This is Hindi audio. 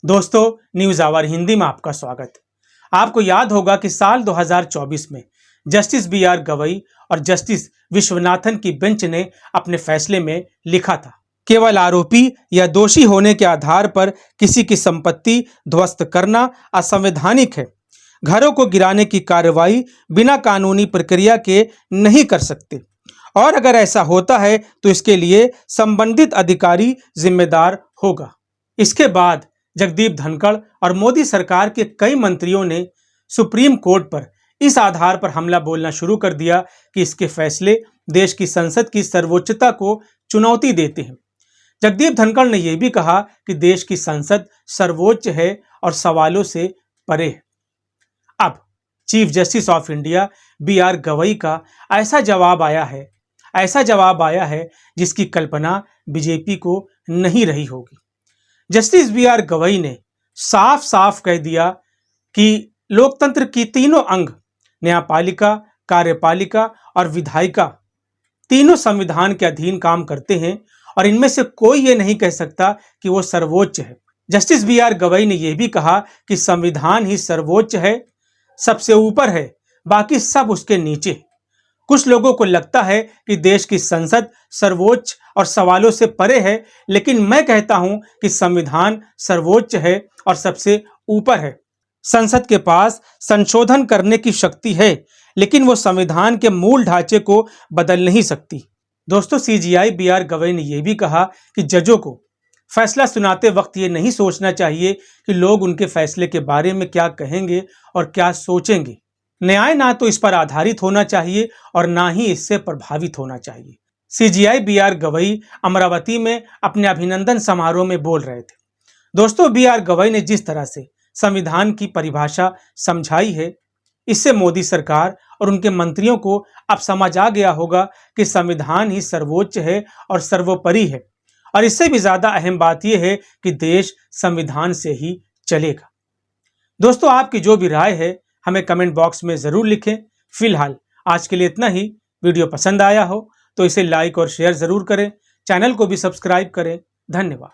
दोस्तों, न्यूज आवर हिंदी में आपका स्वागत। आपको याद होगा कि साल 2024 में जस्टिस बी.आर. गवई और जस्टिस विश्वनाथन की बेंच ने अपने फैसले में लिखा था, केवल आरोपी या दोषी होने के आधार पर किसी की संपत्ति ध्वस्त करना असंवैधानिक है। घरों को गिराने की कार्रवाई बिना कानूनी प्रक्रिया के नहीं कर सकते और अगर ऐसा होता है तो इसके लिए संबंधित अधिकारी जिम्मेदार होगा। इसके बाद जगदीप धनखड़ और मोदी सरकार के कई मंत्रियों ने सुप्रीम कोर्ट पर इस आधार पर हमला बोलना शुरू कर दिया कि इसके फैसले देश की संसद की सर्वोच्चता को चुनौती देते हैं। जगदीप धनखड़ ने यह भी कहा कि देश की संसद सर्वोच्च है और सवालों से परे है। अब chief justice of India B R. Gavai का ऐसा जवाब आया है जिसकी कल्पना बीजेपी को नहीं रही होगी। Justice B R. गवई ने साफ साफ कह दिया कि लोकतंत्र की तीनों अंग न्यायपालिका, कार्यपालिका और विधायिका तीनों संविधान के अधीन काम करते हैं और इनमें से कोई ये नहीं कह सकता कि वो सर्वोच्च है। Justice B R. गवई ने यह भी कहा कि संविधान ही सर्वोच्च है, सबसे ऊपर है, बाकी सब उसके नीचे। कुछ लोगों को लगता है कि देश की संसद सर्वोच्च और सवालों से परे है, लेकिन मैं कहता हूं कि संविधान सर्वोच्च है और सबसे ऊपर है। संसद के पास संशोधन करने की शक्ति है, लेकिन वो संविधान के मूल ढांचे को बदल नहीं सकती। दोस्तों, सीजीआई बी.आर. गवई ने यह भी कहा कि जजों को फैसला सुनाते वक्त ये नहीं सोचना चाहिए कि लोग उनके फैसले के बारे में क्या कहेंगे और क्या सोचेंगे। न्याय ना तो इस पर आधारित होना चाहिए और ना ही इससे प्रभावित होना चाहिए। CGI B R. गवई अमरावती में अपने अभिनंदन समारोह में बोल रहे थे। दोस्तों, बी.आर. गवई ने जिस तरह से संविधान की परिभाषा समझाई है, इससे मोदी सरकार और उनके मंत्रियों को अब समझ आ गया होगा कि संविधान ही सर्वोच्च है और सर्वोपरि है। और इससे भी ज्यादा अहम बात यह है कि देश संविधान से ही चलेगा। दोस्तों, आपकी जो भी राय है हमें कमेंट बॉक्स में जरूर लिखें। फिलहाल आज के लिए इतना ही। वीडियो पसंद आया हो तो इसे लाइक और शेयर जरूर करें। चैनल को भी सब्सक्राइब करें। धन्यवाद।